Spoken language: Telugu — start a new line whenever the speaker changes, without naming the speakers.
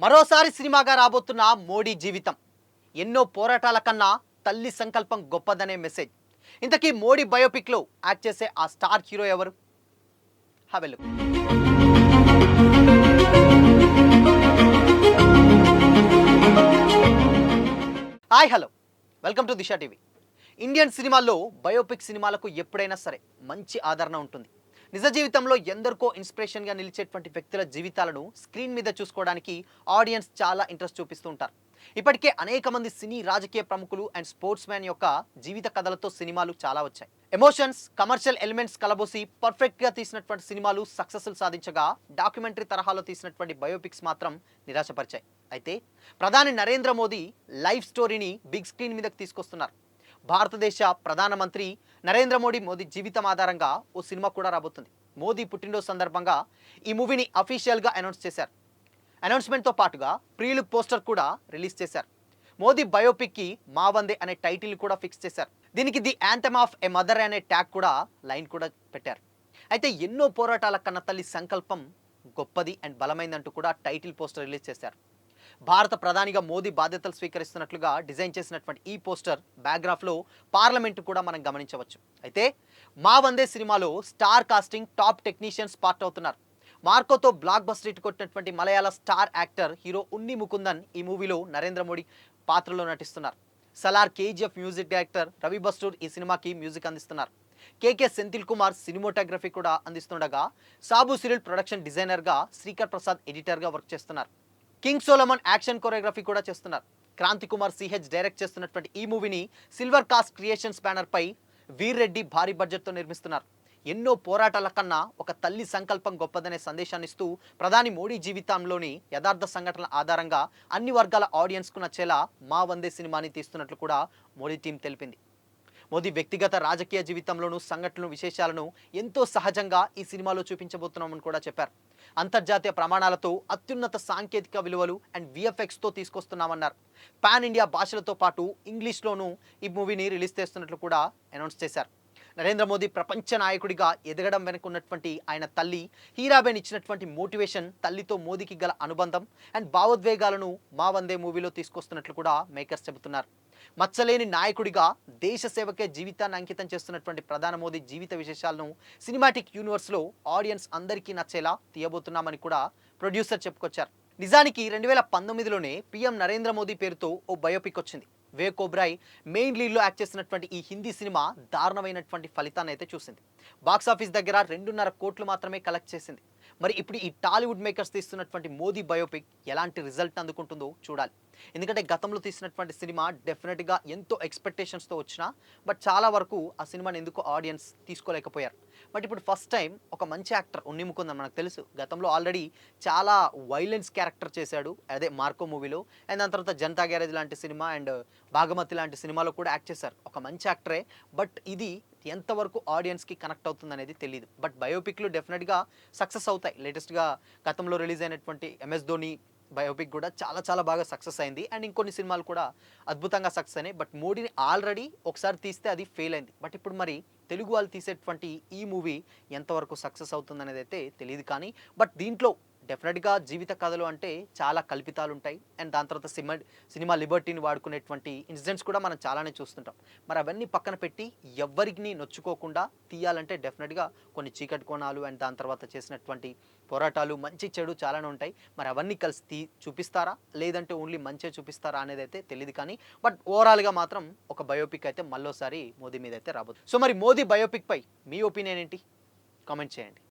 మరోసారి సినిమాగా రాబోతున్న మోడీ జీవితం ఎన్నో పోరాటాల కన్నా తల్లి సంకల్పం గొప్పదనే మెసేజ్. ఇంతకీ మోడీ బయోపిక్ లో యాక్ట్ చేసే ఆ స్టార్ హీరో ఎవరు? Have a look. Hi, hello, welcome to Disha TV. Indian సినిమాల్లో బయోపిక్ సినిమాలకు ఎప్పుడైనా సరే మంచి ఆదరణ ఉంటుంది. నిజ జీవితంలో ఎందరికో ఇన్స్పిరేషన్గా నిలిచేటువంటి వ్యక్తుల జీవితాలను స్క్రీన్ మీద చూసుకోవడానికి ఆడియన్స్ చాలా ఇంట్రెస్ట్ చూపిస్తూ ఉంటారు. ఇప్పటికే అనేక మంది సినీ రాజకీయ ప్రముఖులు అండ్ స్పోర్ట్స్ మ్యాన్ యొక్క జీవిత కథలతో సినిమాలు చాలా వచ్చాయి. ఎమోషన్స్, కమర్షియల్ ఎలిమెంట్స్ కలబోసి పర్ఫెక్ట్గా తీసినటువంటి సినిమాలు సక్సెస్లు సాధించగా, డాక్యుమెంటరీ తరహాలో తీసినటువంటి బయోపిక్స్ మాత్రం నిరాశపరిచాయి. అయితే ప్రధాని నరేంద్ర మోదీ లైఫ్ స్టోరీని బిగ్ స్క్రీన్ మీదకి తీసుకొస్తున్నారు. భారతదేశ ప్రధానమంత్రి నరేంద్ర మోదీ జీవితం ఆధారంగా ఓ సినిమా కూడా రాబోతుంది. మోదీ పుట్టినరోజు సందర్భంగా ఈ మూవీని అఫీషియల్గా అనౌన్స్ చేశారు. అనౌన్స్మెంట్తో పాటుగా ప్రీ లుక్ పోస్టర్ కూడా రిలీజ్ చేశారు. మోదీ బయోపిక్కి మా వందే అనే టైటిల్ కూడా ఫిక్స్ చేశారు. దీనికి the anthem of a mother అనే ట్యాగ్ కూడా లైన్ కూడా పెట్టారు. అయితే ఎన్నో పోరాటాల కన్న తల్లి సంకల్పం గొప్పది అండ్ బలమైందంటూ కూడా టైటిల్ పోస్టర్ రిలీజ్ చేశారు. భారత ప్రధానిగా మోదీ బాధ్యతలు స్వీకరిస్తున్నట్లుగా డిజైన్ చేసినటువంటి ఈ పోస్టర్ బ్యాక్గ్రాఫ్లో పార్లమెంటు కూడా మనం గమనించవచ్చు. అయితే మా వందే సినిమాలో star casting, top technicians part అవుతున్నారు. మార్కోతో బ్లాక్ బస్టర్ హిట్ కొట్టినటువంటి Malayalam star actor hero Unni Mukundan ఈ మూవీలో నరేంద్ర మోడీ పాత్రలో నటిస్తున్నారు. సలార్ కేజీఎఫ్ మ్యూజిక్ డైరెక్టర్ రవి బస్టూర్ ఈ సినిమాకి మ్యూజిక్ అందిస్తున్నారు. కేకే సెంథిల్ కుమార్ సినిమోటోగ్రఫీ కూడా అందిస్తుండగా, సాబు సిరిల్ ప్రొడక్షన్ డిజైనర్గా, శ్రీకర్ ప్రసాద్ ఎడిటర్గా వర్క్ చేస్తున్నారు. కింగ్ సోలమన్ యాక్షన్ కొరియోగ్రఫీ కూడా చేస్తున్నారు. క్రాంతి కుమార్ సిహెచ్ డైరెక్ట్ చేస్తున్నటువంటి ఈ మూవీని సిల్వర్ కాస్ట్ క్రియేషన్స్ బ్యానర్ పై వీర్ రెడ్డి భారీ బడ్జెట్తో నిర్మిస్తున్నారు. ఎన్నో పోరాటాల కన్నా ఒక తల్లి సంకల్పం గొప్పదనే సందేశాన్ని ఇస్తూ ప్రధాని మోడీ జీవితంలోని యథార్థ సంఘటనల ఆధారంగా అన్ని వర్గాల ఆడియన్స్కు నచ్చేలా మా వందే సినిమాని తీస్తున్నట్లు కూడా మోడీ టీం తెలిపింది. మోదీ వ్యక్తిగత రాజకీయ జీవితంలోనూ సంఘటనలు, విశేషాలను ఎంతో సహజంగా ఈ సినిమాలో చూపించబోతున్నామని కూడా చెప్పారు. అంతర్జాతీయ ప్రమాణాలతో అత్యున్నత సాంకేతిక విలువలు అండ్ విఎఫ్ఎక్స్తో తీసుకొస్తున్నామన్నారు. పాన్ ఇండియా భాషలతో పాటు ఇంగ్లీష్లోనూ ఈ మూవీని రిలీజ్ చేస్తున్నట్లు కూడా అనౌన్స్ చేశారు. నరేంద్ర మోదీ ప్రపంచ నాయకుడిగా ఎదగడం వెనుక ఉన్నటువంటి ఆయన తల్లి హీరాబెన్ ఇచ్చినటువంటి మోటివేషన్, తల్లితో మోదీకి గల అనుబంధం అండ్ భావోద్వేగాలను మా వందే మూవీలో తీసుకొస్తున్నట్లు కూడా మేకర్స్ చెబుతున్నారు. మచ్చలేని నాయకుడిగా దేశ సేవకే జీవితాన్ని అంకితం చేస్తున్నటువంటి ప్రధాని మోదీ జీవిత విశేషాలను సినిమాటిక్ యూనివర్స్లో ఆడియన్స్ అందరికీ నచ్చేలా తీయబోతున్నామని కూడా ప్రొడ్యూసర్ చెప్పుకొచ్చారు. నిజానికి 2019లోనే పీఎం నరేంద్ర మోదీ పేరుతో ఓ బయోపిక్ వచ్చింది. వివేక్ ఓబ్రాయ్ మెయిన్ లీడ్లో యాక్ట్ చేసినటువంటి ఈ హిందీ సినిమా దారుణమైనటువంటి ఫలితాన్ని అయితే చూసింది. బాక్సాఫీస్ దగ్గర 2.5 కోట్లు మాత్రమే కలెక్ట్ చేసింది. మరి ఇప్పుడు ఈ టాలీవుడ్ మేకర్స్ తీస్తున్నటువంటి మోదీ బయోపిక్ ఎలాంటి రిజల్ట్ అందుకుంటుందో చూడాలి. ఎందుకంటే గతంలో తీసినటువంటి సినిమా డెఫినెట్గా ఎంతో ఎక్స్పెక్టేషన్స్తో వచ్చినా బట్ చాలా వరకు ఆ సినిమాని ఎందుకు ఆడియన్స్ తీసుకోలేకపోయారు. బట్ ఇప్పుడు ఫస్ట్ టైం ఒక మంచి యాక్టర్ ఉన్ని ముకుందన్, మనకు తెలుసు గతంలో ఆల్రెడీ చాలా వైలెన్స్ క్యారెక్టర్ చేశాడు, అదే మార్కో మూవీలో, అండ్ దాని తర్వాత జనతా గ్యారేజ్ లాంటి సినిమా అండ్ భాగమతి లాంటి సినిమాలో కూడా యాక్ట్ చేశారు. ఒక మంచి యాక్టరే. బట్ ఇది ఎంతవరకు ఆడియన్స్కి కనెక్ట్ అవుతుంది అనేది తెలియదు. బట్ బయోపిక్లు డెఫినెట్గా సక్సెస్ అవుతాయి. లేటెస్ట్గా గతంలో రిలీజ్ అయినటువంటి ఎంఎస్ ధోని బయోపిక్ కూడా చాలా చాలా బాగా సక్సెస్ అయింది. అండ్ ఇంకొన్ని సినిమాలు కూడా అద్భుతంగా సక్సెస్ అయినాయి. బట్ మోడీని ఆల్రెడీ ఒకసారి తీస్తే అది ఫెయిల్ అయింది. బట్ ఇప్పుడు మరి తెలుగు వాళ్ళు తీసేటువంటి ఈ మూవీ ఎంతవరకు సక్సెస్ అవుతుంది అనేది అయితే తెలియదు. కానీ బట్ దీంట్లో డెఫినెట్గా జీవిత కథలు అంటే చాలా కల్పితాలు ఉంటాయి. అండ్ దాని తర్వాత సినిమా లిబర్టీని వాడుకునేటువంటి ఇన్సిడెంట్స్ కూడా మనం చాలానే చూస్తుంటాం. మరి అవన్నీ పక్కన పెట్టి ఎవరికి నొచ్చుకోకుండా తీయాలంటే డెఫినెట్గా కొన్ని చీకటి కోణాలు అండ్ దాని తర్వాత చేసినటువంటి పోరాటాలు, మంచి చెడు చాలానే ఉంటాయి. మరి అవన్నీ కలిసి చూపిస్తారా, లేదంటే ఓన్లీ మంచిగా చూపిస్తారా అనేది అయితే తెలియదు. కానీ బట్ ఓవరాల్గా మాత్రం ఒక బయోపిక్ అయితే మళ్ళోసారి మోదీ మీద అయితే రాబోతుంది. సో మరి మోదీ బయోపిక్ పై మీ ఒపీనియన్ ఏంటి? కామెంట్ చేయండి.